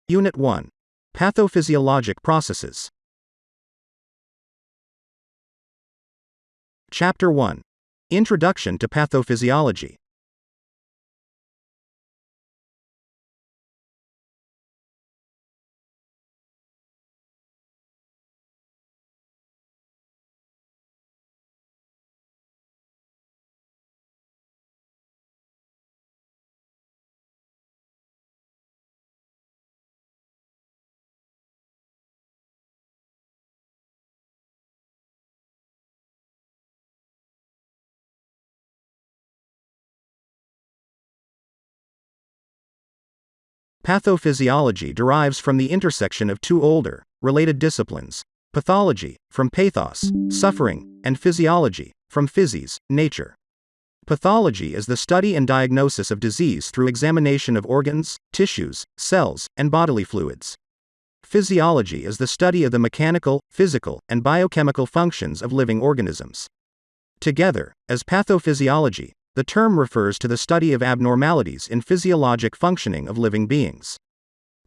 Unit 1. Pathophysiologic processes. Chapter 1. Introduction to Pathophysiology. Pathophysiology derives from the intersection of two older, related disciplines: pathology, from pathos, suffering, and physiology, from physis, nature. Pathology is the study and diagnosis of disease through examination of organs, tissues, cells, and bodily fluids. Physiology is the study of the mechanical, physical, and biochemical functions of living organisms. Together, as pathophysiology, the term refers to the study of abnormalities in physiologic functioning of living beings.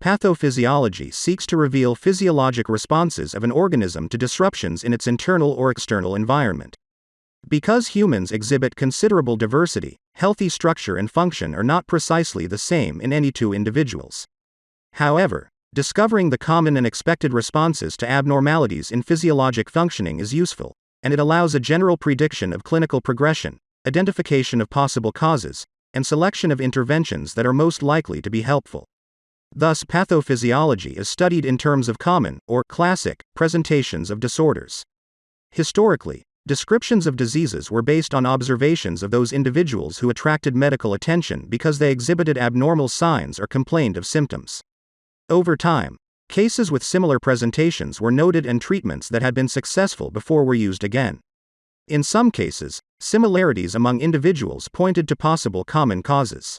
Pathophysiology seeks to reveal physiologic responses of an organism to disruptions in its internal or external environment. Because humans exhibit considerable diversity, healthy structure and function are not precisely the same in any two individuals. However, discovering the common and expected responses to abnormalities in physiologic functioning is useful, and it allows a general prediction of clinical progression, identification of possible causes, and selection of interventions that are most likely to be helpful. Thus, pathophysiology is studied in terms of common, or classic, presentations of disorders. Historically, descriptions of diseases were based on observations of those individuals who attracted medical attention because they exhibited abnormal signs or complained of symptoms. Over time, cases with similar presentations were noted and treatments that had been successful before were used again. In some cases, similarities among individuals pointed to possible common causes.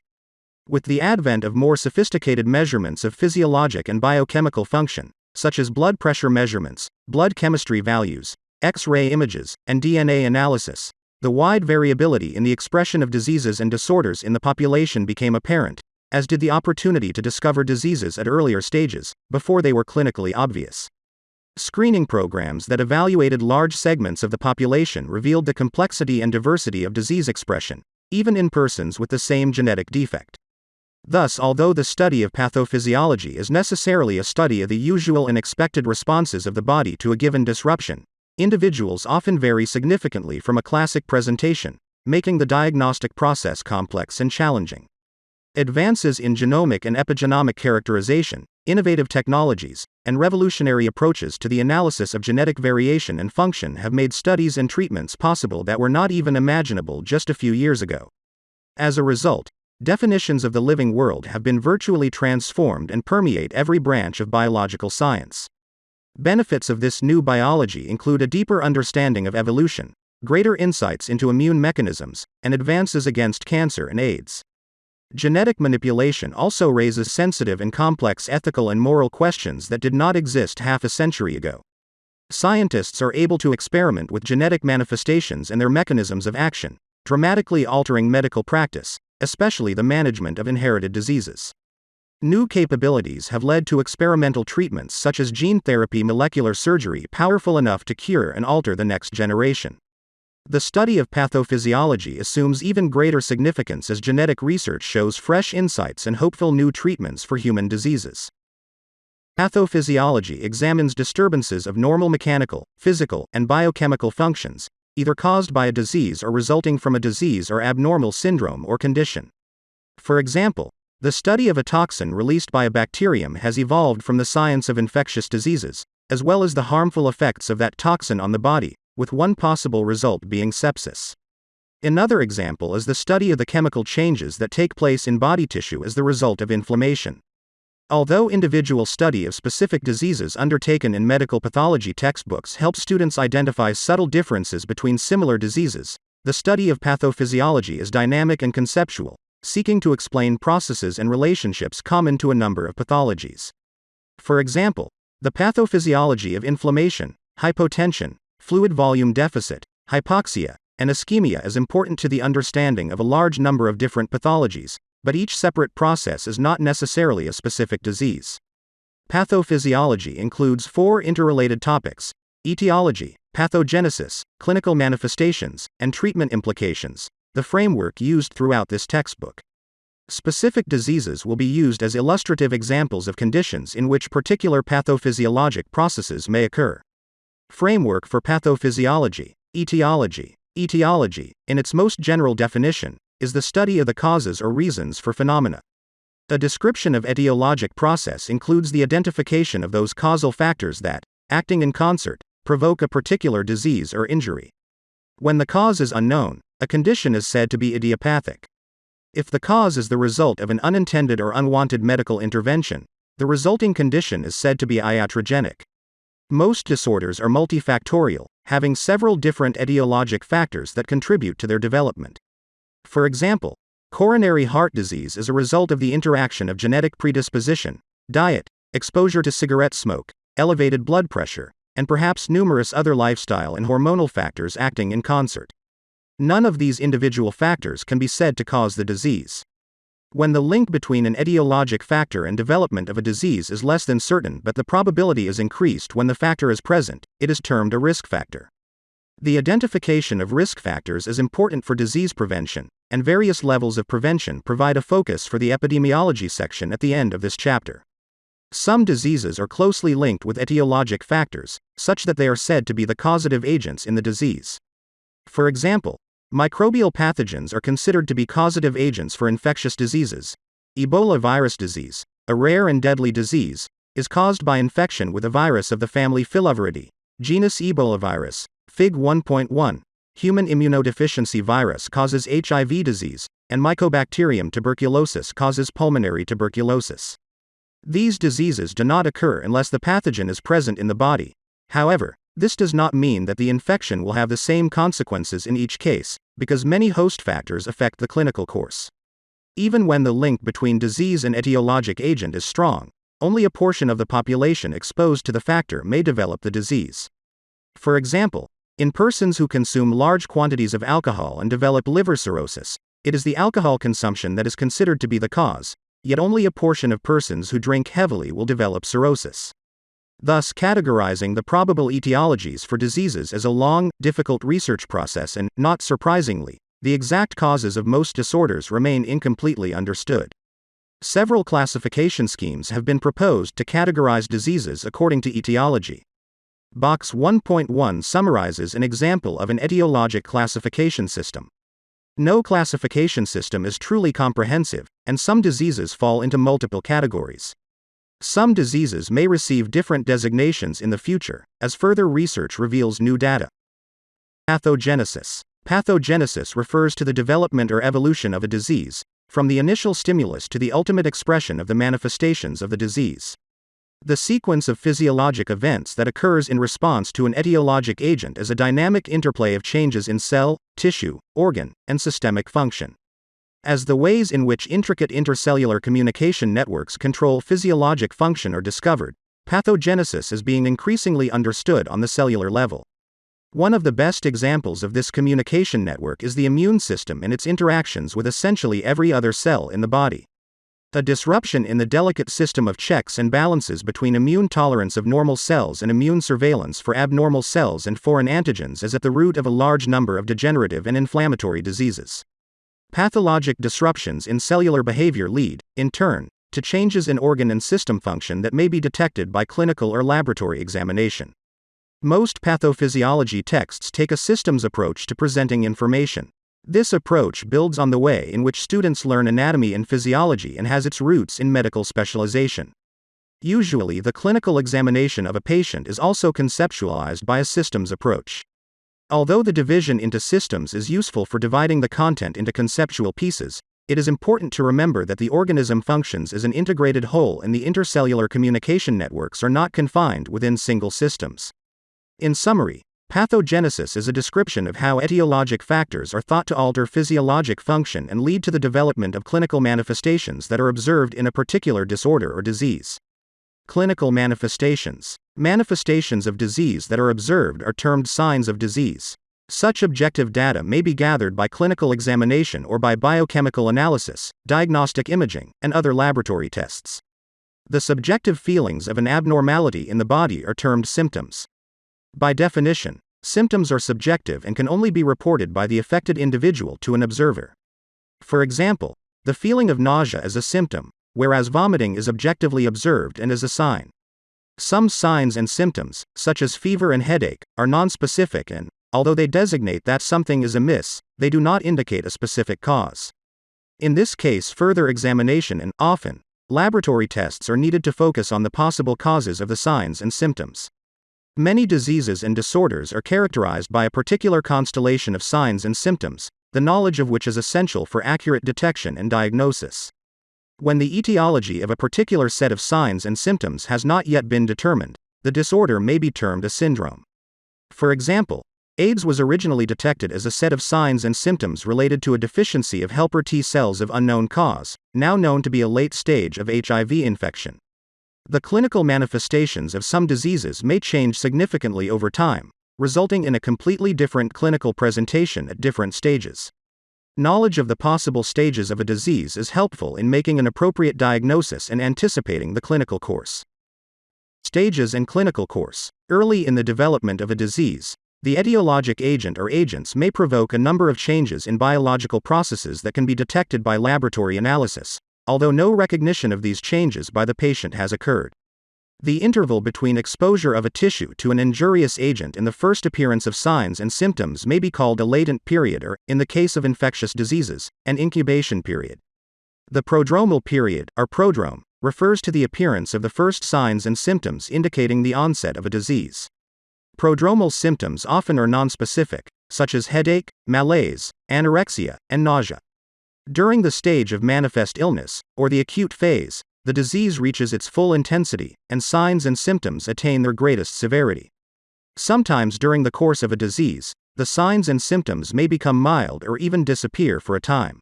With the advent of more sophisticated measurements of physiologic and biochemical function, such as blood pressure measurements, blood chemistry values, X-ray images, and DNA analysis, the wide variability in the expression of diseases and disorders in the population became apparent, as did the opportunity to discover diseases at earlier stages, before they were clinically obvious. Screening programs that evaluated large segments of the population revealed the complexity and diversity of disease expression, even in persons with the same genetic defect. Thus, although the study of pathophysiology is necessarily a study of the usual and expected responses of the body to a given disruption, individuals often vary significantly from a classic presentation, making the diagnostic process complex and challenging. Advances in genomic and epigenomic characterization, innovative technologies, and revolutionary approaches to the analysis of genetic variation and function have made studies and treatments possible that were not even imaginable just a few years ago. As a result, definitions of the living world have been virtually transformed and permeate every branch of biological science. Benefits of this new biology include a deeper understanding of evolution, greater insights into immune mechanisms, and advances against cancer and AIDS. Genetic manipulation also raises sensitive and complex ethical and moral questions that did not exist half a century ago. Scientists are able to experiment with genetic manifestations and their mechanisms of action, dramatically altering medical practice, especially the management of inherited diseases. New capabilities have led to experimental treatments such as gene therapy, molecular surgery powerful enough to cure and alter the next generation. The study of pathophysiology assumes even greater significance as genetic research shows fresh insights and hopeful new treatments for human diseases. Pathophysiology examines disturbances of normal mechanical, physical, and biochemical functions, either caused by a disease or resulting from a disease or abnormal syndrome or condition. For example, the study of a toxin released by a bacterium has evolved from the science of infectious diseases, as well as the harmful effects of that toxin on the body, with one possible result being sepsis. Another example is the study of the chemical changes that take place in body tissue as the result of inflammation. Although individual study of specific diseases undertaken in medical pathology textbooks helps students identify subtle differences between similar diseases, the study of pathophysiology is dynamic and conceptual, seeking to explain processes and relationships common to a number of pathologies. For example, the pathophysiology of inflammation, hypotension, fluid volume deficit, hypoxia, and ischemia is important to the understanding of a large number of different pathologies, but each separate process is not necessarily a specific disease. Pathophysiology includes 4 interrelated topics: etiology, pathogenesis, clinical manifestations, and treatment implications, the framework used throughout this textbook. Specific diseases will be used as illustrative examples of conditions in which particular pathophysiologic processes may occur. Framework for pathophysiology. Etiology. Etiology, in its most general definition, is the study of the causes or reasons for phenomena. A description of etiologic process includes the identification of those causal factors that, acting in concert, provoke a particular disease or injury. When the cause is unknown, a condition is said to be idiopathic. If the cause is the result of an unintended or unwanted medical intervention, the resulting condition is said to be iatrogenic. Most disorders are multifactorial, having several different etiologic factors that contribute to their development. For example, coronary heart disease is a result of the interaction of genetic predisposition, diet, exposure to cigarette smoke, elevated blood pressure, and perhaps numerous other lifestyle and hormonal factors acting in concert. None of these individual factors can be said to cause the disease. When the link between an etiologic factor and development of a disease is less than certain but the probability is increased when the factor is present, it is termed a risk factor. The identification of risk factors is important for disease prevention, and various levels of prevention provide a focus for the epidemiology section at the end of this chapter. Some diseases are closely linked with etiologic factors, such that they are said to be the causative agents in the disease. For example, microbial pathogens are considered to be causative agents for infectious diseases. Ebola virus disease, a rare and deadly disease, is caused by infection with a virus of the family Filoviridae, genus Ebola virus, Fig 1.1. Human immunodeficiency virus causes HIV disease, and Mycobacterium tuberculosis causes pulmonary tuberculosis. These diseases do not occur unless the pathogen is present in the body. However, this does not mean that the infection will have the same consequences in each case, because many host factors affect the clinical course. Even when the link between disease and etiologic agent is strong, only a portion of the population exposed to the factor may develop the disease. For example, in persons who consume large quantities of alcohol and develop liver cirrhosis, it is the alcohol consumption that is considered to be the cause, yet only a portion of persons who drink heavily will develop cirrhosis. Thus, categorizing the probable etiologies for diseases is a long, difficult research process and, not surprisingly, the exact causes of most disorders remain incompletely understood. Several classification schemes have been proposed to categorize diseases according to etiology. Box 1.1 summarizes an example of an etiologic classification system. No classification system is truly comprehensive, and some diseases fall into multiple categories. Some diseases may receive different designations in the future, as further research reveals new data. Pathogenesis. Pathogenesis refers to the development or evolution of a disease, from the initial stimulus to the ultimate expression of the manifestations of the disease. The sequence of physiologic events that occurs in response to an etiologic agent is a dynamic interplay of changes in cell, tissue, organ, and systemic function. As the ways in which intricate intercellular communication networks control physiologic function are discovered, pathogenesis is being increasingly understood on the cellular level. One of the best examples of this communication network is the immune system and its interactions with essentially every other cell in the body. A disruption in the delicate system of checks and balances between immune tolerance of normal cells and immune surveillance for abnormal cells and foreign antigens is at the root of a large number of degenerative and inflammatory diseases. Pathologic disruptions in cellular behavior lead, in turn, to changes in organ and system function that may be detected by clinical or laboratory examination. Most pathophysiology texts take a systems approach to presenting information. This approach builds on the way in which students learn anatomy and physiology and has its roots in medical specialization. Usually, the clinical examination of a patient is also conceptualized by a systems approach. Although the division into systems is useful for dividing the content into conceptual pieces, it is important to remember that the organism functions as an integrated whole and the intercellular communication networks are not confined within single systems. In summary, pathogenesis is a description of how etiologic factors are thought to alter physiologic function and lead to the development of clinical manifestations that are observed in a particular disorder or disease. Clinical manifestations. Manifestations of disease that are observed are termed signs of disease. Such objective data may be gathered by clinical examination or by biochemical analysis, diagnostic imaging, and other laboratory tests. The subjective feelings of an abnormality in the body are termed symptoms. By definition, symptoms are subjective and can only be reported by the affected individual to an observer. For example, the feeling of nausea is a symptom, whereas vomiting is objectively observed and is a sign. Some signs and symptoms, such as fever and headache, are nonspecific and, although they designate that something is amiss, they do not indicate a specific cause. In this case, further examination and, often, laboratory tests are needed to focus on the possible causes of the signs and symptoms. Many diseases and disorders are characterized by a particular constellation of signs and symptoms, the knowledge of which is essential for accurate detection and diagnosis. When the etiology of a particular set of signs and symptoms has not yet been determined, the disorder may be termed a syndrome. For example, AIDS was originally detected as a set of signs and symptoms related to a deficiency of helper T cells of unknown cause, now known to be a late stage of HIV infection. The clinical manifestations of some diseases may change significantly over time, resulting in a completely different clinical presentation at different stages. Knowledge of the possible stages of a disease is helpful in making an appropriate diagnosis and anticipating the clinical course. Stages and clinical course. Early in the development of a disease, the etiologic agent or agents may provoke a number of changes in biological processes that can be detected by laboratory analysis, although no recognition of these changes by the patient has occurred. The interval between exposure of a tissue to an injurious agent and the first appearance of signs and symptoms may be called a latent period or, in the case of infectious diseases, an incubation period. The prodromal period, or prodrome, refers to the appearance of the first signs and symptoms indicating the onset of a disease. Prodromal symptoms often are nonspecific, such as headache, malaise, anorexia, and nausea. During the stage of manifest illness, or the acute phase, the disease reaches its full intensity, and signs and symptoms attain their greatest severity. Sometimes during the course of a disease, the signs and symptoms may become mild or even disappear for a time.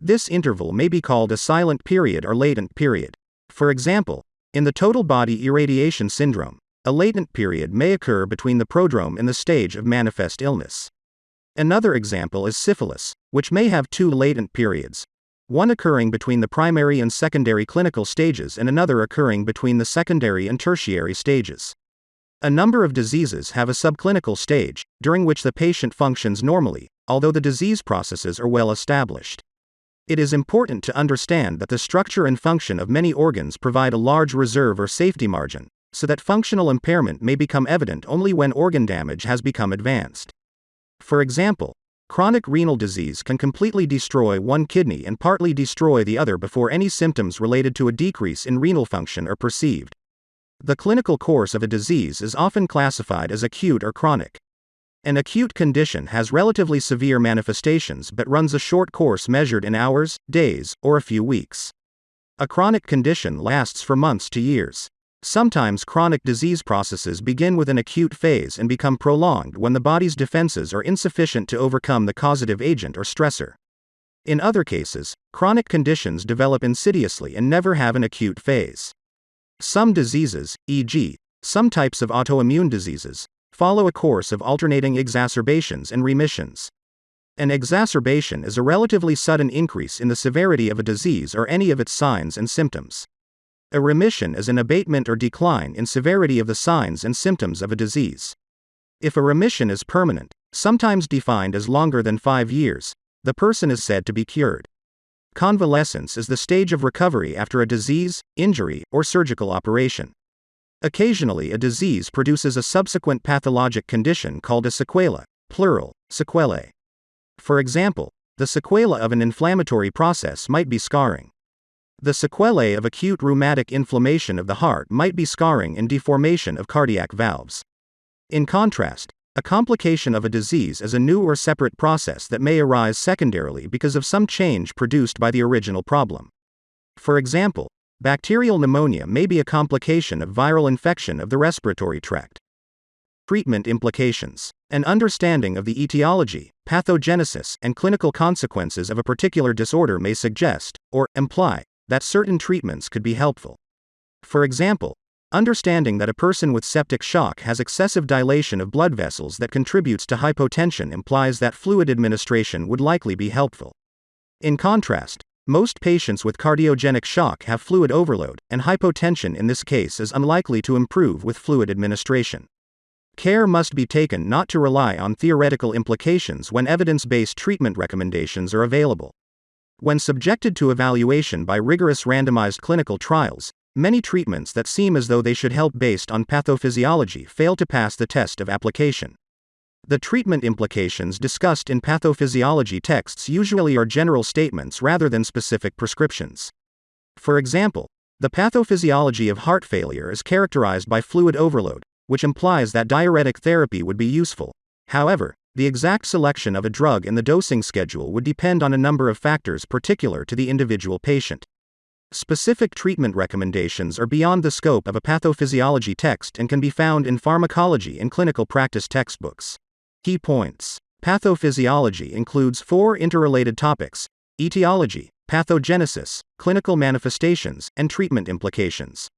This interval may be called a silent period or latent period. For example, in the total body irradiation syndrome, a latent period may occur between the prodrome and the stage of manifest illness. Another example is syphilis, which may have two latent periods, one occurring between the primary and secondary clinical stages and another occurring between the secondary and tertiary stages. A number of diseases have a subclinical stage, during which the patient functions normally, although the disease processes are well established. It is important to understand that the structure and function of many organs provide a large reserve or safety margin, so that functional impairment may become evident only when organ damage has become advanced. For example, chronic renal disease can completely destroy one kidney and partly destroy the other before any symptoms related to a decrease in renal function are perceived. The clinical course of a disease is often classified as acute or chronic. An acute condition has relatively severe manifestations but runs a short course measured in hours, days, or a few weeks. A chronic condition lasts for months to years. Sometimes chronic disease processes begin with an acute phase and become prolonged when the body's defenses are insufficient to overcome the causative agent or stressor. In other cases, chronic conditions develop insidiously and never have an acute phase. Some diseases, e.g., some types of autoimmune diseases, follow a course of alternating exacerbations and remissions. An exacerbation is a relatively sudden increase in the severity of a disease or any of its signs and symptoms. A remission is an abatement or decline in severity of the signs and symptoms of a disease. If a remission is permanent, sometimes defined as longer than 5 years, the person is said to be cured. Convalescence is the stage of recovery after a disease, injury, or surgical operation. Occasionally, a disease produces a subsequent pathologic condition called a sequela, plural, sequelae. For example, the sequela of an inflammatory process might be scarring. The sequelae of acute rheumatic inflammation of the heart might be scarring and deformation of cardiac valves. In contrast, a complication of a disease is a new or separate process that may arise secondarily because of some change produced by the original problem. For example, bacterial pneumonia may be a complication of viral infection of the respiratory tract. Treatment implications. An understanding of the etiology, pathogenesis, and clinical consequences of a particular disorder may suggest, or imply, that certain treatments could be helpful. For example, understanding that a person with septic shock has excessive dilation of blood vessels that contributes to hypotension implies that fluid administration would likely be helpful. In contrast, Most patients with cardiogenic shock have fluid overload, and hypotension in this case is unlikely to improve with fluid administration. Care must be taken not to rely on theoretical implications when evidence-based treatment recommendations are available. When subjected to evaluation by rigorous randomized clinical trials, many treatments that seem as though they should help based on pathophysiology fail to pass the test of application. The treatment implications discussed in pathophysiology texts usually are general statements rather than specific prescriptions. For example, the pathophysiology of heart failure is characterized by fluid overload, which implies that diuretic therapy would be useful. However, the exact selection of a drug and the dosing schedule would depend on a number of factors particular to the individual patient. Specific treatment recommendations are beyond the scope of a pathophysiology text and can be found in pharmacology and clinical practice textbooks. Key points. Pathophysiology includes 4 interrelated topics: etiology, pathogenesis, clinical manifestations, and treatment implications.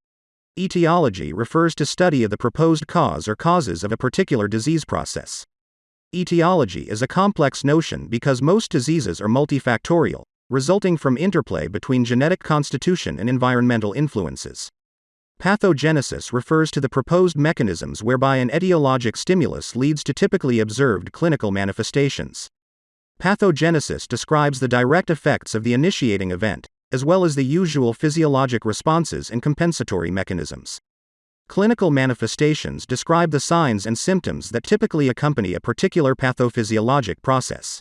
Etiology refers to study of the proposed cause or causes of a particular disease process. Etiology is a complex notion because most diseases are multifactorial, resulting from interplay between genetic constitution and environmental influences. Pathogenesis refers to the proposed mechanisms whereby an etiologic stimulus leads to typically observed clinical manifestations. Pathogenesis describes the direct effects of the initiating event, as well as the usual physiologic responses and compensatory mechanisms. Clinical manifestations describe the signs and symptoms that typically accompany a particular pathophysiologic process.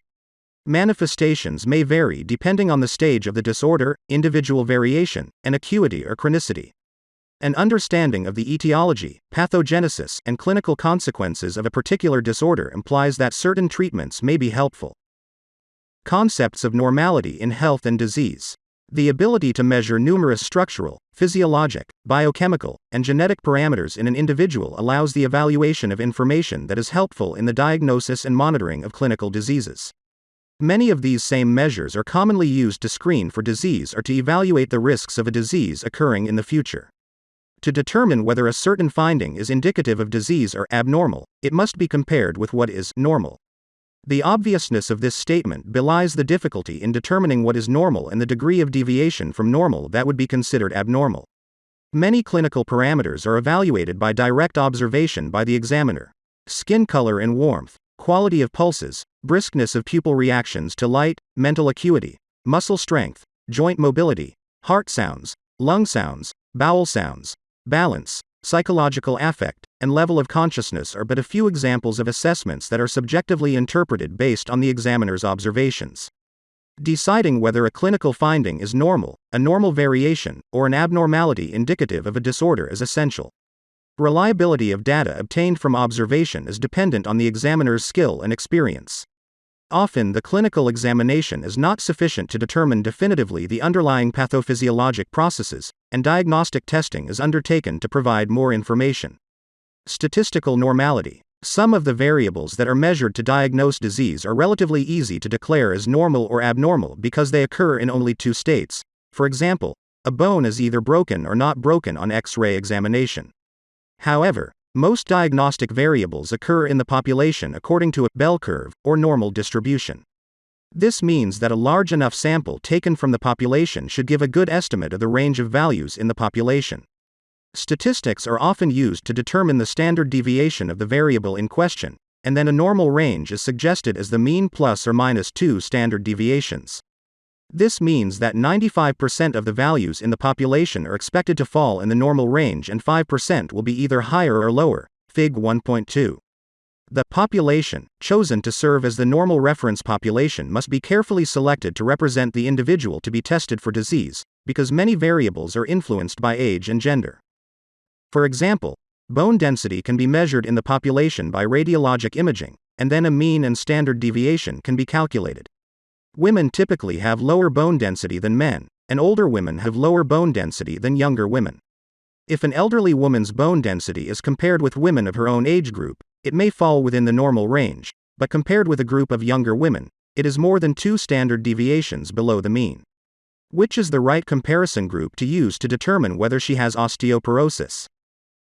Manifestations may vary depending on the stage of the disorder, individual variation, and acuity or chronicity. An understanding of the etiology, pathogenesis, and clinical consequences of a particular disorder implies that certain treatments may be helpful. Concepts of normality in health and disease. The ability to measure numerous structural, physiologic, biochemical, and genetic parameters in an individual allows the evaluation of information that is helpful in the diagnosis and monitoring of clinical diseases. Many of these same measures are commonly used to screen for disease or to evaluate the risks of a disease occurring in the future. To determine whether a certain finding is indicative of disease or abnormal, it must be compared with what is normal. The obviousness of this statement belies the difficulty in determining what is normal and the degree of deviation from normal that would be considered abnormal. Many clinical parameters are evaluated by direct observation by the examiner. Skin color and warmth, quality of pulses, briskness of pupil reactions to light, mental acuity, muscle strength, joint mobility, heart sounds, lung sounds, bowel sounds, balance, psychological affect, and level of consciousness are but a few examples of assessments that are subjectively interpreted based on the examiner's observations. Deciding whether a clinical finding is normal, a normal variation, or an abnormality indicative of a disorder is essential. Reliability of data obtained from observation is dependent on the examiner's skill and experience. Often the clinical examination is not sufficient to determine definitively the underlying pathophysiologic processes, and diagnostic testing is undertaken to provide more information. Statistical normality. Some of the variables that are measured to diagnose disease are relatively easy to declare as normal or abnormal because they occur in only 2 states. For example, a bone is either broken or not broken on X-ray examination. However, most diagnostic variables occur in the population according to a bell curve, or normal distribution. This means that a large enough sample taken from the population should give a good estimate of the range of values in the population. Statistics are often used to determine the standard deviation of the variable in question, and then a normal range is suggested as the mean plus or minus 2 standard deviations. This means that 95% of the values in the population are expected to fall in the normal range and 5% will be either higher or lower, Fig 1.2. The population, chosen to serve as the normal reference population, must be carefully selected to represent the individual to be tested for disease, because many variables are influenced by age and gender. For example, bone density can be measured in the population by radiologic imaging, and then a mean and standard deviation can be calculated. Women typically have lower bone density than men, and older women have lower bone density than younger women. If an elderly woman's bone density is compared with women of her own age group, it may fall within the normal range, but compared with a group of younger women, it is more than 2 standard deviations below the mean. Which is the right comparison group to use to determine whether she has osteoporosis?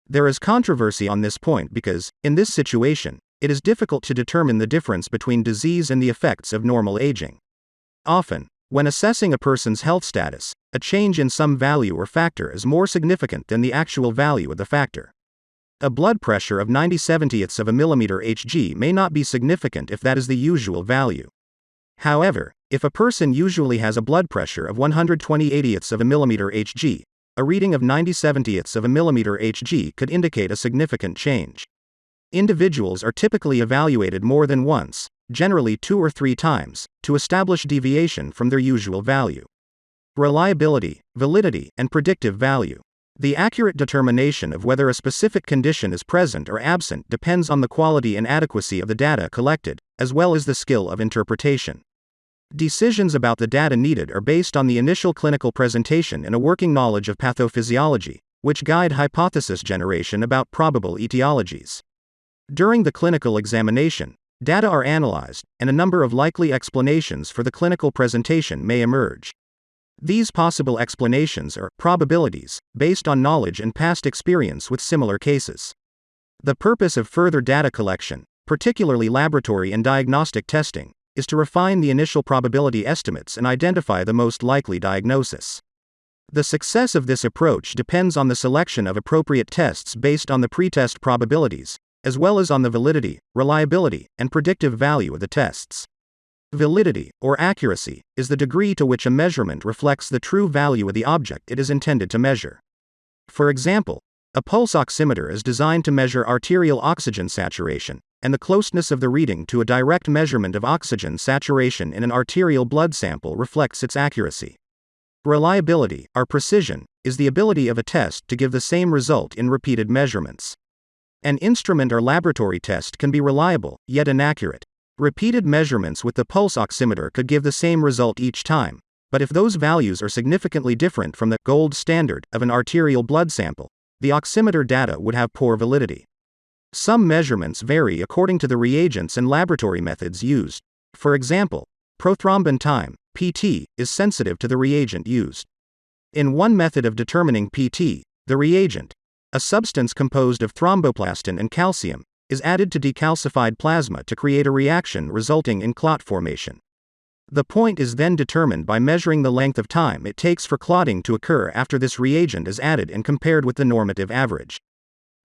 There is controversy on this point because, in this situation, it is difficult to determine the difference between disease and the effects of normal aging. Often, When assessing a person's health status, a change in some value or factor is more significant than the actual value of the factor. A blood pressure of 90/70ths of a millimeter Hg may not be significant if that is the usual value. However, if a person usually has a blood pressure of 120/80ths of a millimeter Hg, a reading of 90/70ths of a millimeter Hg could indicate a significant change. Individuals are typically evaluated more than once, generally 2 or 3 times, to establish deviation from their usual value. Reliability, validity, and predictive value. The accurate determination of whether a specific condition is present or absent depends on the quality and adequacy of the data collected, as well as the skill of interpretation. Decisions about the data needed are based on the initial clinical presentation and a working knowledge of pathophysiology, which guide hypothesis generation about probable etiologies. During the clinical examination, data are analyzed, and a number of likely explanations for the clinical presentation may emerge. These possible explanations are probabilities, based on knowledge and past experience with similar cases. The purpose of further data collection, particularly laboratory and diagnostic testing, is to refine the initial probability estimates and identify the most likely diagnosis. The success of this approach depends on the selection of appropriate tests based on the pretest probabilities, as well as on the validity, reliability, and predictive value of the tests. Validity, or accuracy, is the degree to which a measurement reflects the true value of the object it is intended to measure. For example, a pulse oximeter is designed to measure arterial oxygen saturation, and the closeness of the reading to a direct measurement of oxygen saturation in an arterial blood sample reflects its accuracy. Reliability, or precision, is the ability of a test to give the same result in repeated measurements. An instrument or laboratory test can be reliable, yet inaccurate. Repeated measurements with the pulse oximeter could give the same result each time, but if those values are significantly different from the gold standard of an arterial blood sample, the oximeter data would have poor validity. Some measurements vary according to the reagents and laboratory methods used. For example, prothrombin time, PT, is sensitive to the reagent used. In one method of determining PT, the reagent, a substance composed of thromboplastin and calcium, is added to decalcified plasma to create a reaction resulting in clot formation. The point is then determined by measuring the length of time it takes for clotting to occur after this reagent is added and compared with the normative average.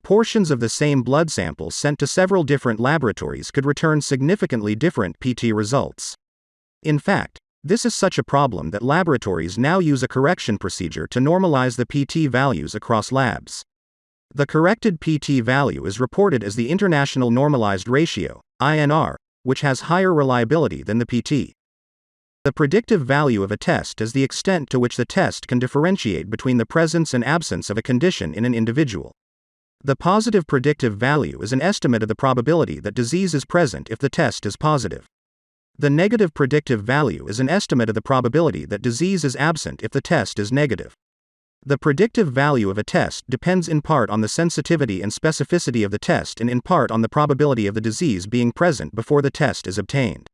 Portions of the same blood sample sent to several different laboratories could return significantly different PT results. In fact, this is such a problem that laboratories now use a correction procedure to normalize the PT values across labs. The corrected PT value is reported as the International Normalized Ratio, INR, which has higher reliability than the PT. The predictive value of a test is the extent to which the test can differentiate between the presence and absence of a condition in an individual. The positive predictive value is an estimate of the probability that disease is present if the test is positive. The negative predictive value is an estimate of the probability that disease is absent if the test is negative. The predictive value of a test depends in part on the sensitivity and specificity of the test and in part on the probability of the disease being present before the test is obtained.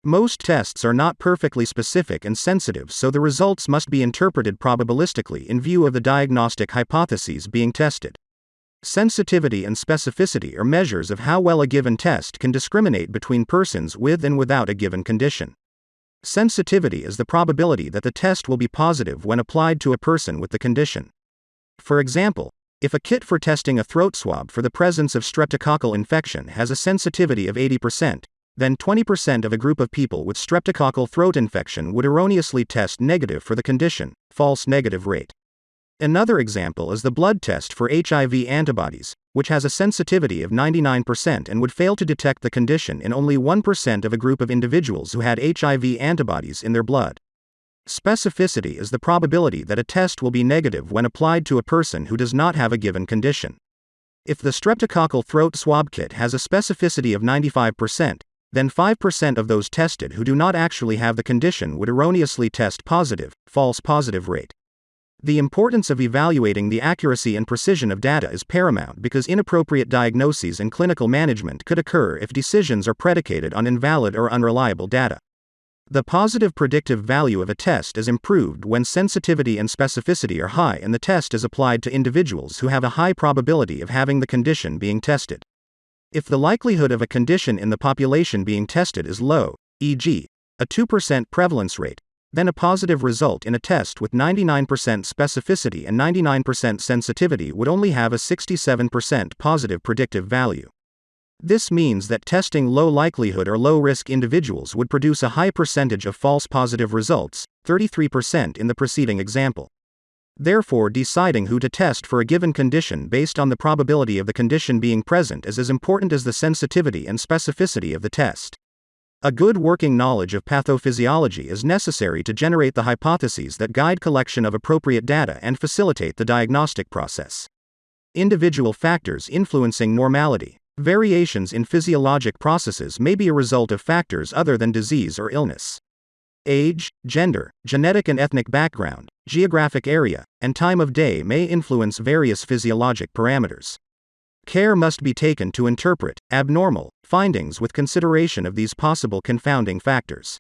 Most tests are not perfectly specific and sensitive, so the results must be interpreted probabilistically in view of the diagnostic hypotheses being tested. Sensitivity and specificity are measures of how well a given test can discriminate between persons with and without a given condition. Sensitivity is the probability that the test will be positive when applied to a person with the condition. For example, if a kit for testing a throat swab for the presence of streptococcal infection has a sensitivity of 80%, then 20% of a group of people with streptococcal throat infection would erroneously test negative for the condition, false negative rate. Another example is the blood test for HIV antibodies, which has a sensitivity of 99% and would fail to detect the condition in only 1% of a group of individuals who had HIV antibodies in their blood. Specificity is the probability that a test will be negative when applied to a person who does not have a given condition. If the streptococcal throat swab kit has a specificity of 95%, then 5% of those tested who do not actually have the condition would erroneously test positive, false positive rate. The importance of evaluating the accuracy and precision of data is paramount because inappropriate diagnoses and clinical management could occur if decisions are predicated on invalid or unreliable data. The positive predictive value of a test is improved when sensitivity and specificity are high and the test is applied to individuals who have a high probability of having the condition being tested. If the likelihood of a condition in the population being tested is low, e.g., a 2% prevalence rate, then a positive result in a test with 99% specificity and 99% sensitivity would only have a 67% positive predictive value. This means that testing low likelihood or low risk individuals would produce a high percentage of false positive results, 33% in the preceding example. Therefore, deciding who to test for a given condition based on the probability of the condition being present is as important as the sensitivity and specificity of the test. A good working knowledge of pathophysiology is necessary to generate the hypotheses that guide collection of appropriate data and facilitate the diagnostic process. Individual factors influencing normality. Variations in physiologic processes may be a result of factors other than disease or illness. Age, gender, genetic and ethnic background, geographic area, and time of day may influence various physiologic parameters. Care must be taken to interpret abnormal findings with consideration of these possible confounding factors.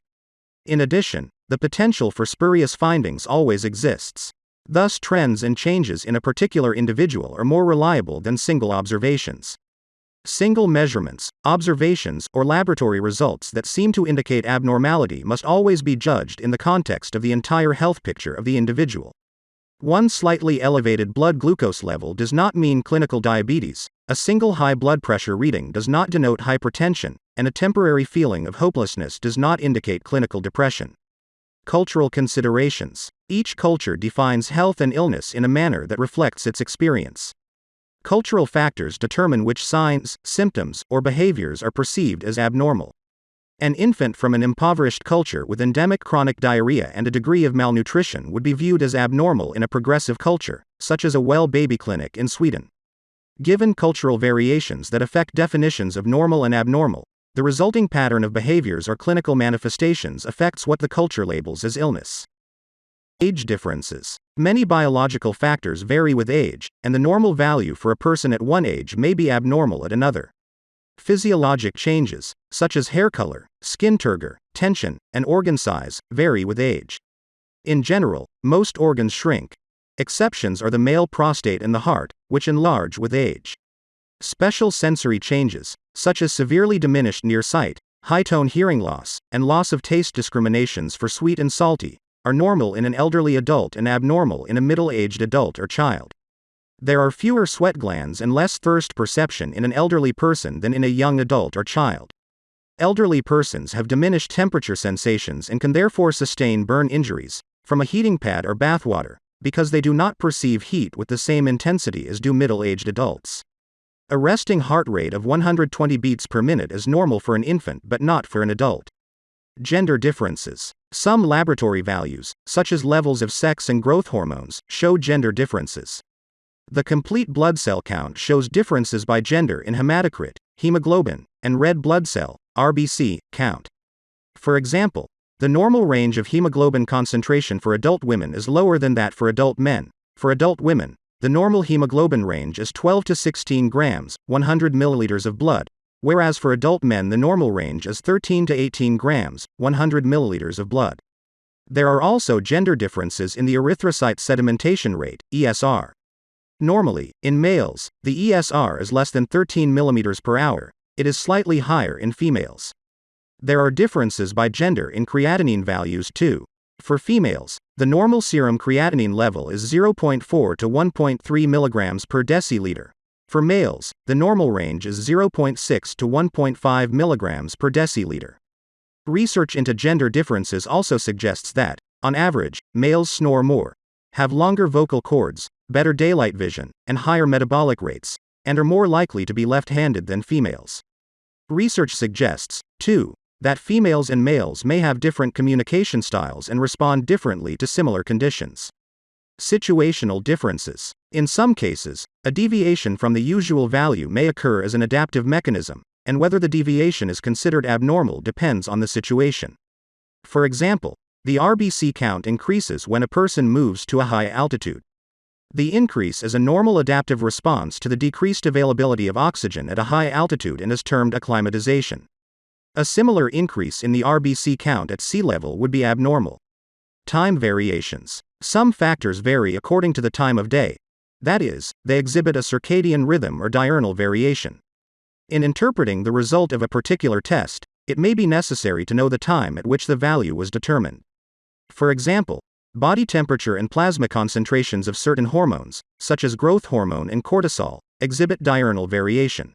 In addition, the potential for spurious findings always exists. Thus, trends and changes in a particular individual are more reliable than single observations. Single measurements, observations, or laboratory results that seem to indicate abnormality must always be judged in the context of the entire health picture of the individual. One slightly elevated blood glucose level does not mean clinical diabetes, a single high blood pressure reading does not denote hypertension, and a temporary feeling of hopelessness does not indicate clinical depression. Cultural considerations. Each culture defines health and illness in a manner that reflects its experience. Cultural factors determine which signs, symptoms, or behaviors are perceived as abnormal. An infant from an impoverished culture with endemic chronic diarrhea and a degree of malnutrition would be viewed as abnormal in a progressive culture, such as a well baby clinic in Sweden. Given cultural variations that affect definitions of normal and abnormal, the resulting pattern of behaviors or clinical manifestations affects what the culture labels as illness. Age differences. Many biological factors vary with age, and the normal value for a person at one age may be abnormal at another. Physiologic changes, such as hair color, skin turgor, tension, and organ size, vary with age. In general, most organs shrink. Exceptions are the male prostate and the heart, which enlarge with age. Special sensory changes, such as severely diminished near sight, high-tone hearing loss, and loss of taste discriminations for sweet and salty, are normal in an elderly adult and abnormal in a middle-aged adult or child. There are fewer sweat glands and less thirst perception in an elderly person than in a young adult or child. Elderly persons have diminished temperature sensations and can therefore sustain burn injuries from a heating pad or bathwater, because they do not perceive heat with the same intensity as do middle-aged adults. A resting heart rate of 120 beats per minute is normal for an infant but not for an adult. Gender differences. Some laboratory values, such as levels of sex and growth hormones, show gender differences. The complete blood cell count shows differences by gender in hematocrit, hemoglobin, and red blood cell, RBC, count. For example, the normal range of hemoglobin concentration for adult women is lower than that for adult men. For adult women, the normal hemoglobin range is 12 to 16 grams, 100 milliliters of blood, whereas for adult men the normal range is 13 to 18 grams, 100 milliliters of blood. There are also gender differences in the erythrocyte sedimentation rate, ESR. Normally, in males, the ESR is less than 13 millimeters per hour. It is slightly higher in females. There are differences by gender in creatinine values too. For females, the normal serum creatinine level is 0.4 to 1.3 milligrams per deciliter. For males, the normal range is 0.6 to 1.5 milligrams per deciliter. Research into gender differences also suggests that, on average, males snore more, have longer vocal cords, better daylight vision, and higher metabolic rates, and are more likely to be left-handed than females. Research suggests, too, that females and males may have different communication styles and respond differently to similar conditions. Situational differences. In some cases, a deviation from the usual value may occur as an adaptive mechanism, and whether the deviation is considered abnormal depends on the situation. For example, the RBC count increases when a person moves to a high altitude. The increase is a normal adaptive response to the decreased availability of oxygen at a high altitude and is termed acclimatization. A similar increase in the RBC count at sea level would be abnormal. Time variations. Some factors vary according to the time of day. That is, they exhibit a circadian rhythm or diurnal variation. In interpreting the result of a particular test, it may be necessary to know the time at which the value was determined. For example, body temperature and plasma concentrations of certain hormones, such as growth hormone and cortisol, exhibit diurnal variation.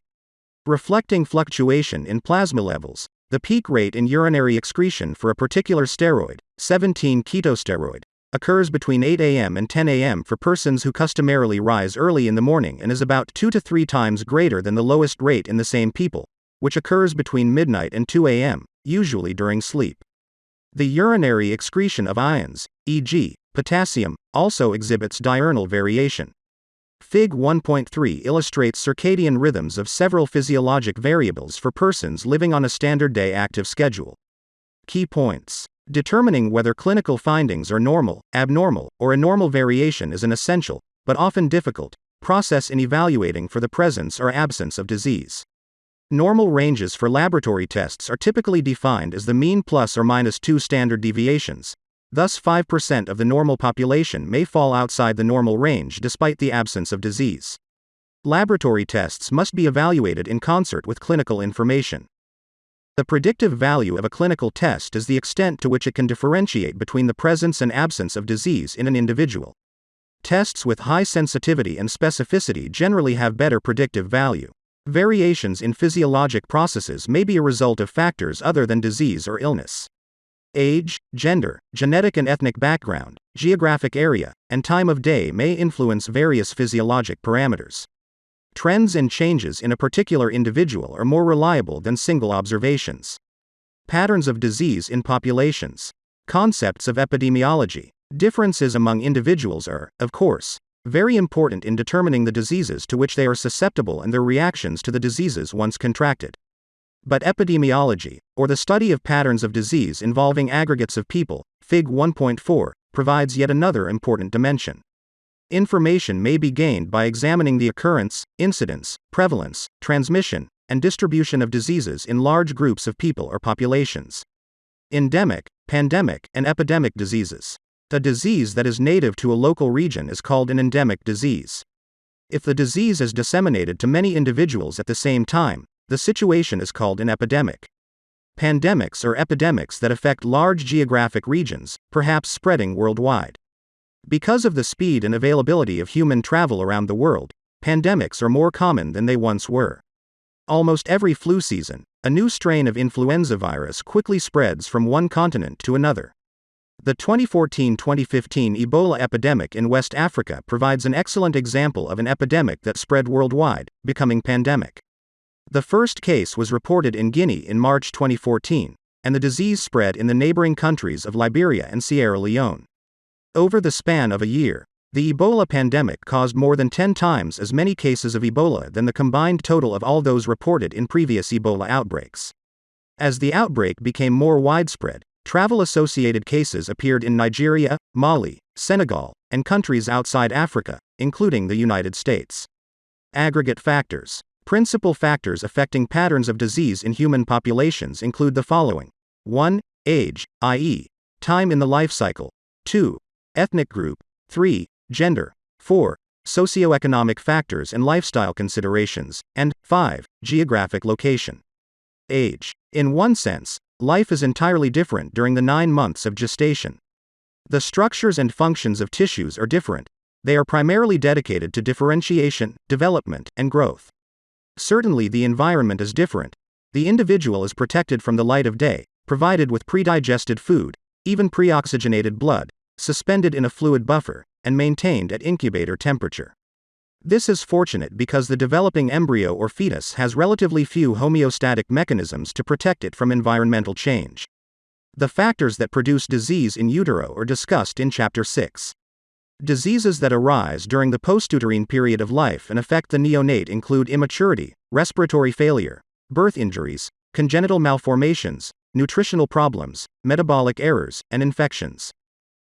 Reflecting fluctuation in plasma levels, the peak rate in urinary excretion for a particular steroid, 17-ketosteroid, occurs between 8 a.m. and 10 a.m. for persons who customarily rise early in the morning and is about 2 to 3 times greater than the lowest rate in the same people, which occurs between midnight and 2 a.m., usually during sleep. The urinary excretion of ions, e.g., potassium, also exhibits diurnal variation. Fig 1.3 illustrates circadian rhythms of several physiologic variables for persons living on a standard day active schedule. Key points. Determining whether clinical findings are normal, abnormal, or a normal variation is an essential, but often difficult, process in evaluating for the presence or absence of disease. Normal ranges for laboratory tests are typically defined as the mean plus or minus 2 standard deviations. Thus, 5% of the normal population may fall outside the normal range despite the absence of disease. Laboratory tests must be evaluated in concert with clinical information. The predictive value of a clinical test is the extent to which it can differentiate between the presence and absence of disease in an individual. Tests with high sensitivity and specificity generally have better predictive value. Variations in physiologic processes may be a result of factors other than disease or illness. Age, gender, genetic and ethnic background, geographic area, and time of day may influence various physiologic parameters. Trends and changes in a particular individual are more reliable than single observations. Patterns of disease in populations. Concepts of epidemiology. Differences among individuals are, of course, very important in determining the diseases to which they are susceptible and their reactions to the diseases once contracted. But epidemiology, or the study of patterns of disease involving aggregates of people, Fig 1.4, provides yet another important dimension. Information may be gained by examining the occurrence, incidence, prevalence, transmission, and distribution of diseases in large groups of people or populations. Endemic, pandemic, and epidemic diseases. A disease that is native to a local region is called an endemic disease. If the disease is disseminated to many individuals at the same time, the situation is called an epidemic. Pandemics are epidemics that affect large geographic regions, perhaps spreading worldwide. Because of the speed and availability of human travel around the world, pandemics are more common than they once were. Almost every flu season, a new strain of influenza virus quickly spreads from one continent to another. The 2014-2015 Ebola epidemic in West Africa provides an excellent example of an epidemic that spread worldwide, becoming pandemic. The first case was reported in Guinea in March 2014, and the disease spread in the neighboring countries of Liberia and Sierra Leone. Over the span of a year, the Ebola pandemic caused more than 10 times as many cases of Ebola than the combined total of all those reported in previous Ebola outbreaks. As the outbreak became more widespread, travel-associated cases appeared in Nigeria, Mali, Senegal, and countries outside Africa, including the United States. Aggregate factors. Principal factors affecting patterns of disease in human populations include the following. 1. Age, i.e., time in the life cycle. 2. Ethnic group. 3. Gender. 4. Socioeconomic factors and lifestyle considerations. And 5. Geographic location. Age. In one sense, life is entirely different during the 9 months of gestation. The structures and functions of tissues are different. They are primarily dedicated to differentiation, development, and growth. Certainly the environment is different. The individual is protected from the light of day, provided with pre-digested food, even pre-oxygenated blood, suspended in a fluid buffer, and maintained at incubator temperature. This is fortunate because the developing embryo or fetus has relatively few homeostatic mechanisms to protect it from environmental change. The factors that produce disease in utero are discussed in Chapter 6. Diseases that arise during the postuterine period of life and affect the neonate include immaturity, respiratory failure, birth injuries, congenital malformations, nutritional problems, metabolic errors, and infections.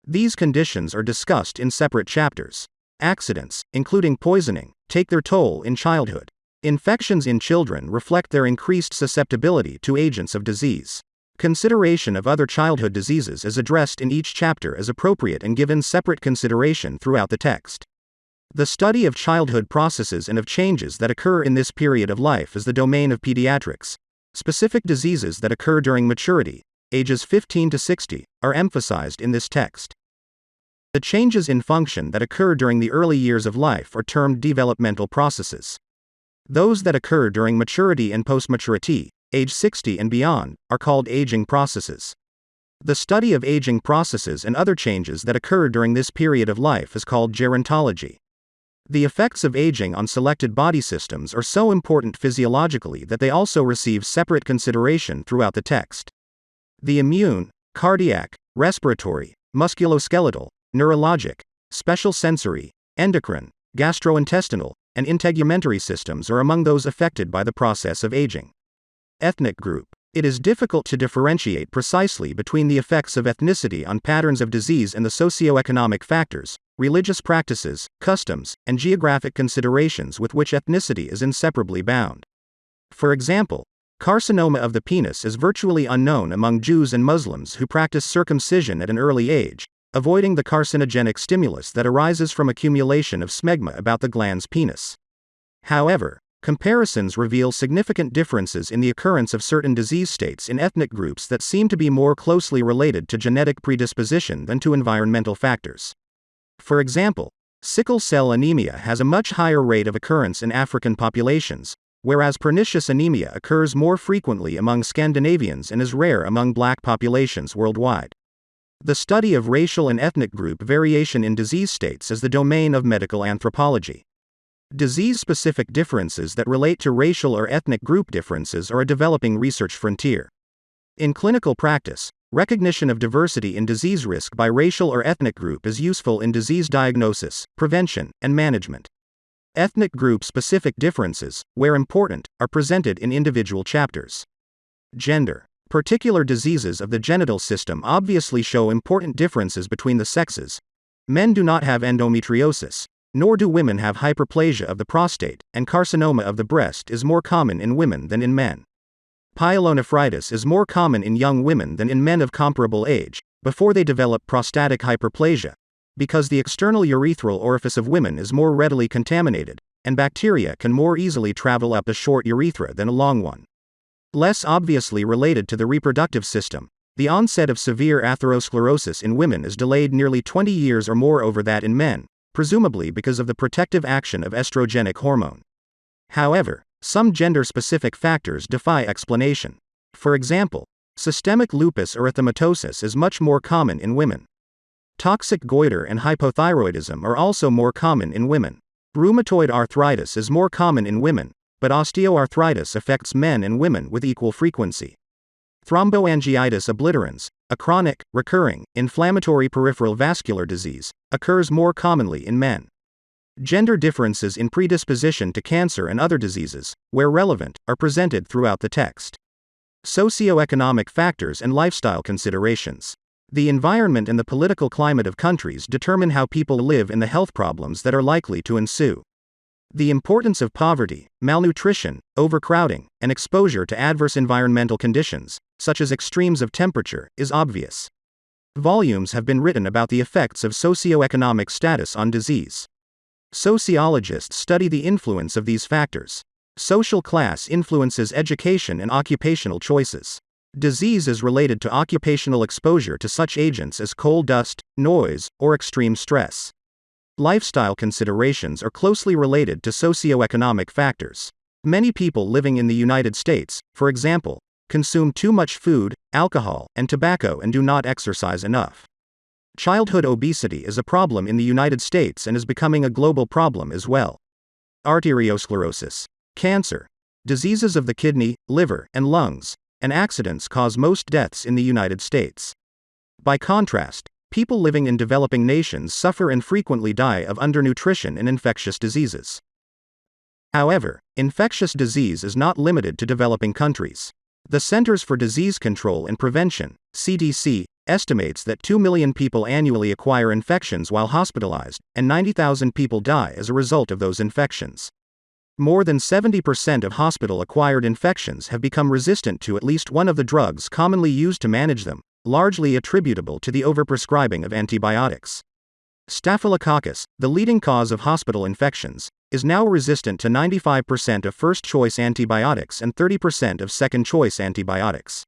These conditions are discussed in separate chapters. Accidents, including poisoning, take their toll in childhood. Infections in children reflect their increased susceptibility to agents of disease. Consideration of other childhood diseases is addressed in each chapter as appropriate and given separate consideration throughout the text. The study of childhood processes and of changes that occur in this period of life is the domain of pediatrics. Specific diseases that occur during maturity, ages 15 to 60, are emphasized in this text. The changes in function that occur during the early years of life are termed developmental processes. Those that occur during maturity and postmaturity, age 60 and beyond, are called aging processes. The study of aging processes and other changes that occur during this period of life is called gerontology. The effects of aging on selected body systems are so important physiologically that they also receive separate consideration throughout the text. The immune, cardiac, respiratory, musculoskeletal, neurologic, special sensory, endocrine, gastrointestinal, and integumentary systems are among those affected by the process of aging. Ethnic group. It is difficult to differentiate precisely between the effects of ethnicity on patterns of disease and the socioeconomic factors, religious practices, customs, and geographic considerations with which ethnicity is inseparably bound. For example, carcinoma of the penis is virtually unknown among Jews and Muslims who practice circumcision at an early age, avoiding the carcinogenic stimulus that arises from accumulation of smegma about the gland's penis. However, comparisons reveal significant differences in the occurrence of certain disease states in ethnic groups that seem to be more closely related to genetic predisposition than to environmental factors. For example, sickle cell anemia has a much higher rate of occurrence in African populations, whereas pernicious anemia occurs more frequently among Scandinavians and is rare among black populations worldwide. The study of racial and ethnic group variation in disease states is the domain of medical anthropology. Disease-specific differences that relate to racial or ethnic group differences are a developing research frontier. In clinical practice, recognition of diversity in disease risk by racial or ethnic group is useful in disease diagnosis, prevention, and management. Ethnic group-specific differences, where important, are presented in individual chapters. Gender. Particular diseases of the genital system obviously show important differences between the sexes. Men do not have endometriosis, nor do women have hyperplasia of the prostate, and carcinoma of the breast is more common in women than in men. Pyelonephritis is more common in young women than in men of comparable age, before they develop prostatic hyperplasia, because the external urethral orifice of women is more readily contaminated, and bacteria can more easily travel up a short urethra than a long one. Less obviously related to the reproductive system, the onset of severe atherosclerosis in women is delayed nearly 20 years or more over that in men, presumably because of the protective action of estrogenic hormone. However, some gender-specific factors defy explanation. For example, systemic lupus erythematosus is much more common in women. Toxic goiter and hypothyroidism are also more common in women. Rheumatoid arthritis is more common in women, but osteoarthritis affects men and women with equal frequency. Thromboangiitis obliterans, a chronic, recurring, inflammatory peripheral vascular disease, occurs more commonly in men. Gender differences in predisposition to cancer and other diseases, where relevant, are presented throughout the text. Socioeconomic factors and lifestyle considerations. The environment and the political climate of countries determine how people live and the health problems that are likely to ensue. The importance of poverty, malnutrition, overcrowding, and exposure to adverse environmental conditions, such as extremes of temperature, is obvious. Volumes have been written about the effects of socioeconomic status on disease. Sociologists study the influence of these factors. Social class influences education and occupational choices. Disease is related to occupational exposure to such agents as coal dust, noise, or extreme stress. Lifestyle considerations are closely related to socioeconomic factors. Many people living in the United States, for example, consume too much food, alcohol, and tobacco and do not exercise enough. Childhood obesity is a problem in the United States and is becoming a global problem as well. Arteriosclerosis, cancer, diseases of the kidney, liver, and lungs, and accidents cause most deaths in the United States. By contrast, people living in developing nations suffer and frequently die of undernutrition and infectious diseases. However, infectious disease is not limited to developing countries. The Centers for Disease Control and Prevention, CDC, estimates that 2 million people annually acquire infections while hospitalized, and 90,000 people die as a result of those infections. More than 70% of hospital-acquired infections have become resistant to at least one of the drugs commonly used to manage them, largely attributable to the overprescribing of antibiotics. Staphylococcus, the leading cause of hospital infections, is now resistant to 95% of first-choice antibiotics and 30% of second-choice antibiotics.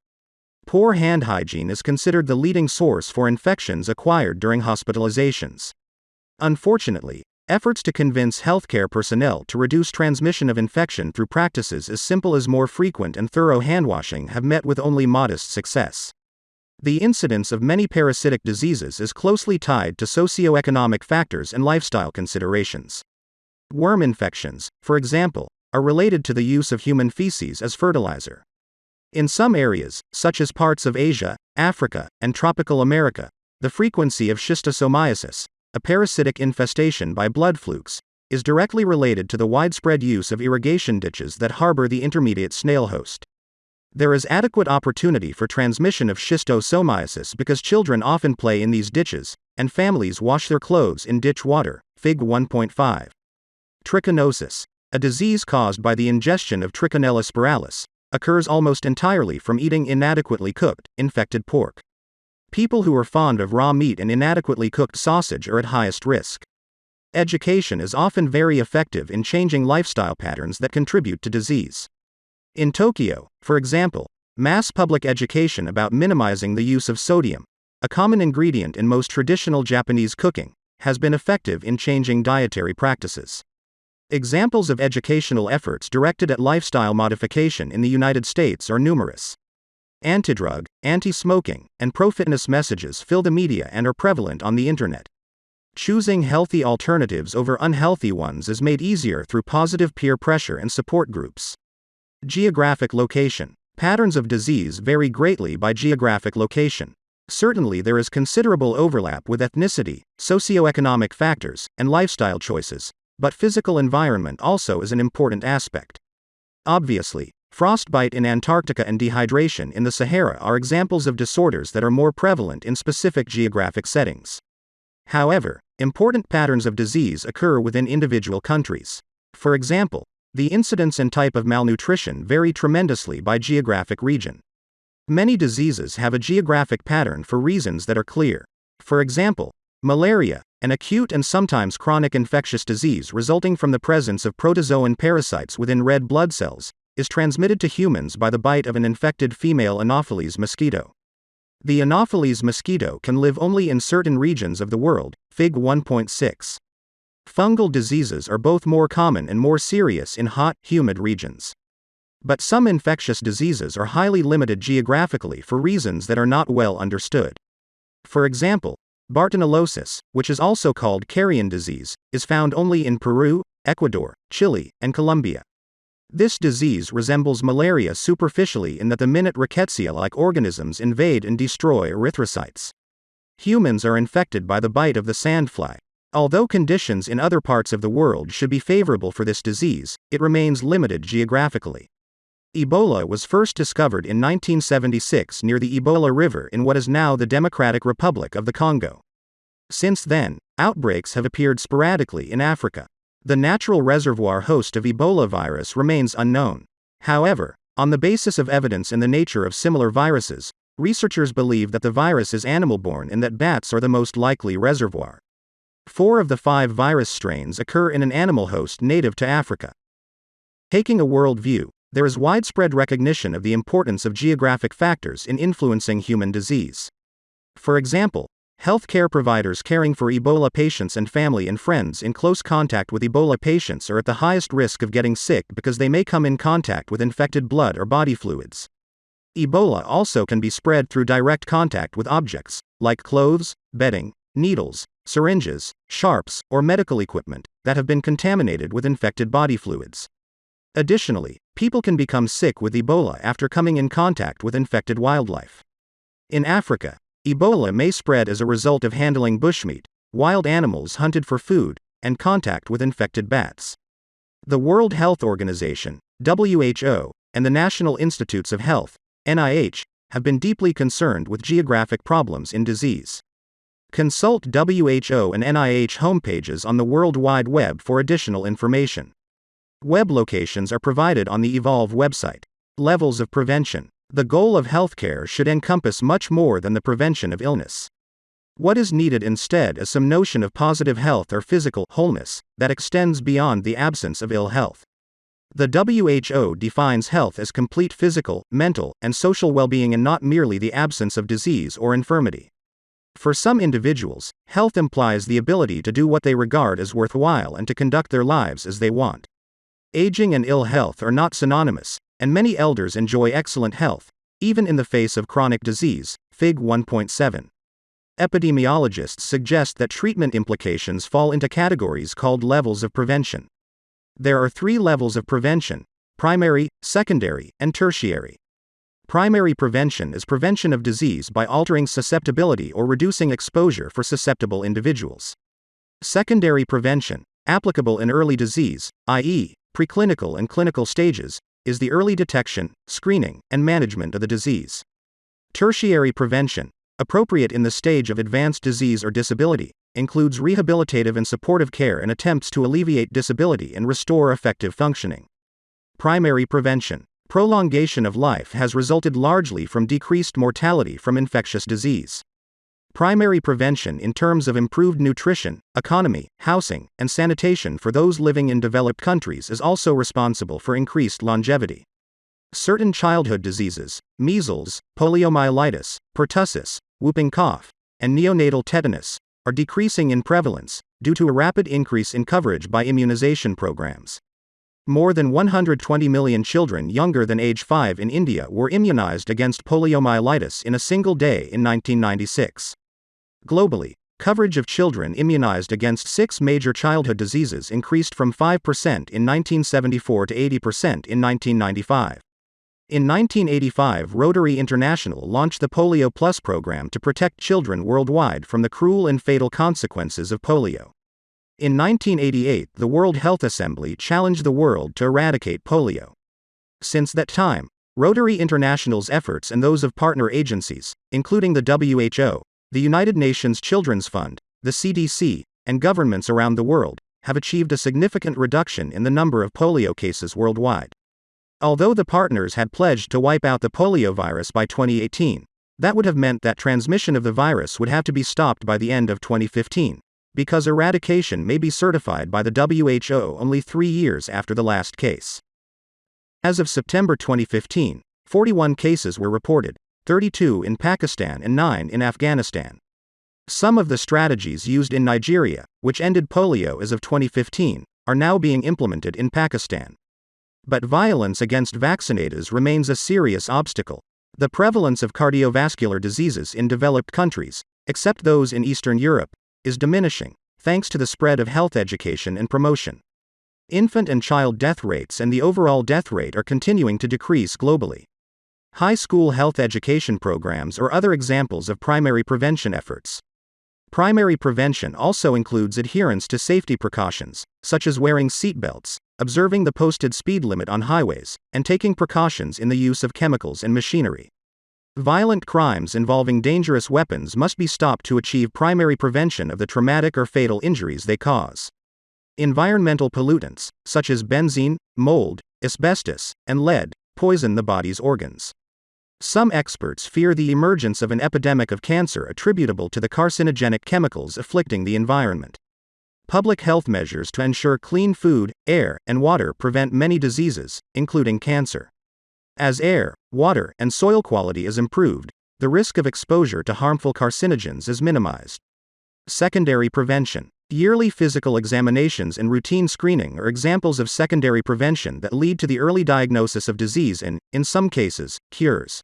Poor hand hygiene is considered the leading source for infections acquired during hospitalizations. Unfortunately, efforts to convince healthcare personnel to reduce transmission of infection through practices as simple as more frequent and thorough handwashing have met with only modest success. The incidence of many parasitic diseases is closely tied to socioeconomic factors and lifestyle considerations. Worm infections, for example, are related to the use of human feces as fertilizer. In some areas, such as parts of Asia, Africa, and tropical America, the frequency of schistosomiasis, a parasitic infestation by blood flukes, is directly related to the widespread use of irrigation ditches that harbor the intermediate snail host. There is adequate opportunity for transmission of schistosomiasis because children often play in these ditches, and families wash their clothes in ditch water. Fig 1.5. Trichinosis, a disease caused by the ingestion of Trichinella spiralis, occurs almost entirely from eating inadequately cooked, infected pork. People who are fond of raw meat and inadequately cooked sausage are at highest risk. Education is often very effective in changing lifestyle patterns that contribute to disease. In Tokyo, for example, mass public education about minimizing the use of sodium, a common ingredient in most traditional Japanese cooking, has been effective in changing dietary practices. Examples of educational efforts directed at lifestyle modification in the United States are numerous. Anti-drug, anti-smoking, and pro-fitness messages fill the media and are prevalent on the internet. Choosing healthy alternatives over unhealthy ones is made easier through positive peer pressure and support groups. Geographic location. Patterns of disease vary greatly by geographic location. Certainly there is considerable overlap with ethnicity, socioeconomic factors, and lifestyle choices, but physical environment also is an important aspect. Obviously, frostbite in Antarctica and dehydration in the Sahara are examples of disorders that are more prevalent in specific geographic settings. However, important patterns of disease occur within individual countries. For example, the incidence and type of malnutrition vary tremendously by geographic region. Many diseases have a geographic pattern for reasons that are clear. For example, malaria, an acute and sometimes chronic infectious disease resulting from the presence of protozoan parasites within red blood cells, is transmitted to humans by the bite of an infected female Anopheles mosquito. The Anopheles mosquito can live only in certain regions of the world. Fig 1.6. Fungal diseases are both more common and more serious in hot, humid regions. But some infectious diseases are highly limited geographically for reasons that are not well understood. For example, Bartonellosis, which is also called carrion disease, is found only in Peru, Ecuador, Chile, and Colombia. This disease resembles malaria superficially in that the minute rickettsia-like organisms invade and destroy erythrocytes. Humans are infected by the bite of the sandfly. Although conditions in other parts of the world should be favorable for this disease, it remains limited geographically. Ebola was first discovered in 1976 near the Ebola River in what is now the Democratic Republic of the Congo. Since then, outbreaks have appeared sporadically in Africa. The natural reservoir host of Ebola virus remains unknown. However, on the basis of evidence in the nature of similar viruses, researchers believe that the virus is animal-borne and that bats are the most likely reservoir. 4 of the 5 virus strains occur in an animal host native to Africa. Taking a world view, there is widespread recognition of the importance of geographic factors in influencing human disease. For example, healthcare providers caring for Ebola patients and family and friends in close contact with Ebola patients are at the highest risk of getting sick because they may come in contact with infected blood or body fluids. Ebola also can be spread through direct contact with objects, like clothes, bedding, needles, syringes, sharps, or medical equipment, that have been contaminated with infected body fluids. Additionally, people can become sick with Ebola after coming in contact with infected wildlife. In Africa, Ebola may spread as a result of handling bushmeat, wild animals hunted for food, and contact with infected bats. The World Health Organization, WHO, and the National Institutes of Health, NIH, have been deeply concerned with geographic problems in disease. Consult WHO and NIH homepages on the World Wide Web for additional information. Web locations are provided on the Evolve website. Levels of prevention. The goal of healthcare should encompass much more than the prevention of illness. What is needed instead is some notion of positive health or physical wholeness that extends beyond the absence of ill health. The WHO defines health as complete physical, mental, and social well-being and not merely the absence of disease or infirmity. For some individuals, health implies the ability to do what they regard as worthwhile and to conduct their lives as they want. Aging and ill health are not synonymous, and many elders enjoy excellent health, even in the face of chronic disease. Fig 1.7. Epidemiologists suggest that treatment implications fall into categories called levels of prevention. There are 3 levels of prevention: primary, secondary, and tertiary. Primary prevention is prevention of disease by altering susceptibility or reducing exposure for susceptible individuals. Secondary prevention, applicable in early disease, i.e., preclinical and clinical stages, is the early detection, screening, and management of the disease. Tertiary prevention, appropriate in the stage of advanced disease or disability, includes rehabilitative and supportive care and attempts to alleviate disability and restore effective functioning. Primary prevention. Prolongation of life has resulted largely from decreased mortality from infectious disease. Primary prevention in terms of improved nutrition, economy, housing, and sanitation for those living in developed countries is also responsible for increased longevity. Certain childhood diseases, measles, poliomyelitis, pertussis, whooping cough, and neonatal tetanus, are decreasing in prevalence due to a rapid increase in coverage by immunization programs. More than 120 million children younger than age 5 in India were immunized against poliomyelitis in a single day in 1996. Globally, coverage of children immunized against 6 major childhood diseases increased from 5% in 1974 to 80% in 1995. In 1985, Rotary International launched the Polio Plus program to protect children worldwide from the cruel and fatal consequences of polio. In 1988, the World Health Assembly challenged the world to eradicate polio. Since that time, Rotary International's efforts and those of partner agencies, including the WHO, the United Nations Children's Fund, the CDC, and governments around the world, have achieved a significant reduction in the number of polio cases worldwide. Although the partners had pledged to wipe out the polio virus by 2018, that would have meant that transmission of the virus would have to be stopped by the end of 2015. Because eradication may be certified by the WHO only 3 years after the last case. As of September 2015, 41 cases were reported, 32 in Pakistan and 9 in Afghanistan. Some of the strategies used in Nigeria, which ended polio as of 2015, are now being implemented in Pakistan. But violence against vaccinators remains a serious obstacle. The prevalence of cardiovascular diseases in developed countries, except those in Eastern Europe, is diminishing, thanks to the spread of health education and promotion. Infant and child death rates and the overall death rate are continuing to decrease globally. High school health education programs are other examples of primary prevention efforts. Primary prevention also includes adherence to safety precautions, such as wearing seatbelts, observing the posted speed limit on highways, and taking precautions in the use of chemicals and machinery. Violent crimes involving dangerous weapons must be stopped to achieve primary prevention of the traumatic or fatal injuries they cause. Environmental pollutants, such as benzene, mold, asbestos, and lead, poison the body's organs. Some experts fear the emergence of an epidemic of cancer attributable to the carcinogenic chemicals afflicting the environment. Public health measures to ensure clean food, air, and water prevent many diseases, including cancer. As air, water, and soil quality is improved, the risk of exposure to harmful carcinogens is minimized. Secondary prevention. Yearly physical examinations and routine screening are examples of secondary prevention that lead to the early diagnosis of disease and, in some cases, cures.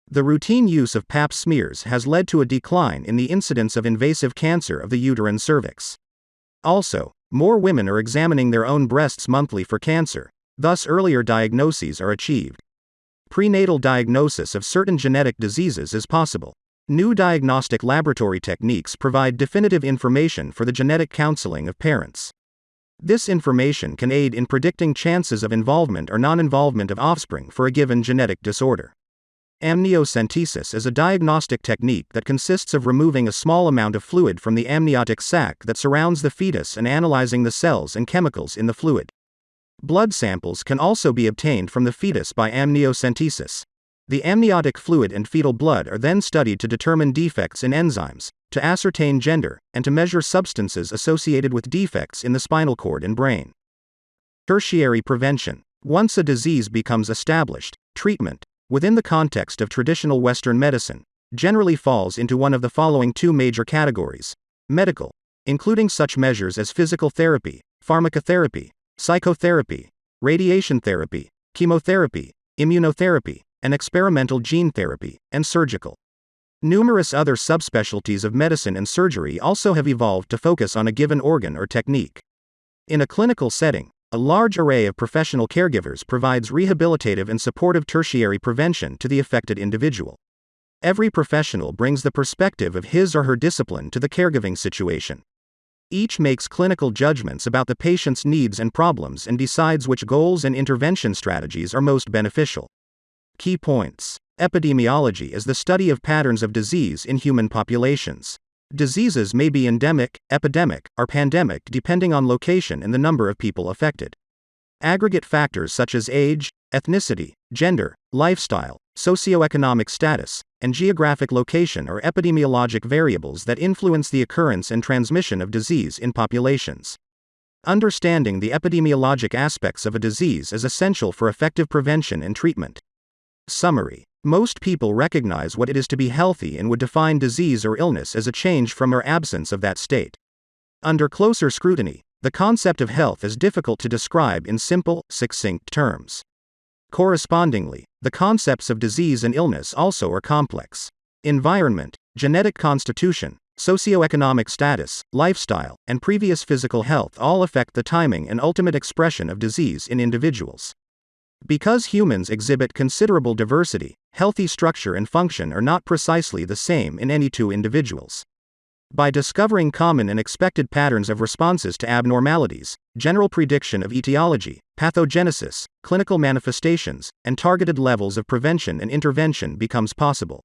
The routine use of Pap smears has led to a decline in the incidence of invasive cancer of the uterine cervix. Also, more women are examining their own breasts monthly for cancer, thus earlier diagnoses are achieved. Prenatal diagnosis of certain genetic diseases is possible. New diagnostic laboratory techniques provide definitive information for the genetic counseling of parents. This information can aid in predicting chances of involvement or non-involvement of offspring for a given genetic disorder. Amniocentesis is a diagnostic technique that consists of removing a small amount of fluid from the amniotic sac that surrounds the fetus and analyzing the cells and chemicals in the fluid. Blood samples can also be obtained from the fetus by amniocentesis. The amniotic fluid and fetal blood are then studied to determine defects in enzymes, to ascertain gender, and to measure substances associated with defects in the spinal cord and brain. Tertiary prevention. Once a disease becomes established, treatment, within the context of traditional Western medicine, generally falls into one of the following two major categories: medical, including such measures as physical therapy, pharmacotherapy, psychotherapy, radiation therapy, chemotherapy, immunotherapy, and experimental gene therapy, and surgical. Numerous other subspecialties of medicine and surgery also have evolved to focus on a given organ or technique. In a clinical setting, a large array of professional caregivers provides rehabilitative and supportive tertiary prevention to the affected individual. Every professional brings the perspective of his or her discipline to the caregiving situation. Each makes clinical judgments about the patient's needs and problems and decides which goals and intervention strategies are most beneficial. Key points. Epidemiology is the study of patterns of disease in human populations. Diseases may be endemic, epidemic, or pandemic depending on location and the number of people affected. Aggregate factors such as age, ethnicity, gender, lifestyle, socioeconomic status, and geographic location are epidemiologic variables that influence the occurrence and transmission of disease in populations. Understanding the epidemiologic aspects of a disease is essential for effective prevention and treatment. Summary. Most people recognize what it is to be healthy and would define disease or illness as a change from or absence of that state. Under closer scrutiny, the concept of health is difficult to describe in simple, succinct terms. Correspondingly, the concepts of disease and illness also are complex. Environment, genetic constitution, socioeconomic status, lifestyle, and previous physical health all affect the timing and ultimate expression of disease in individuals. Because humans exhibit considerable diversity, healthy structure and function are not precisely the same in any two individuals. By discovering common and expected patterns of responses to abnormalities, general prediction of etiology, pathogenesis, clinical manifestations, and targeted levels of prevention and intervention becomes possible.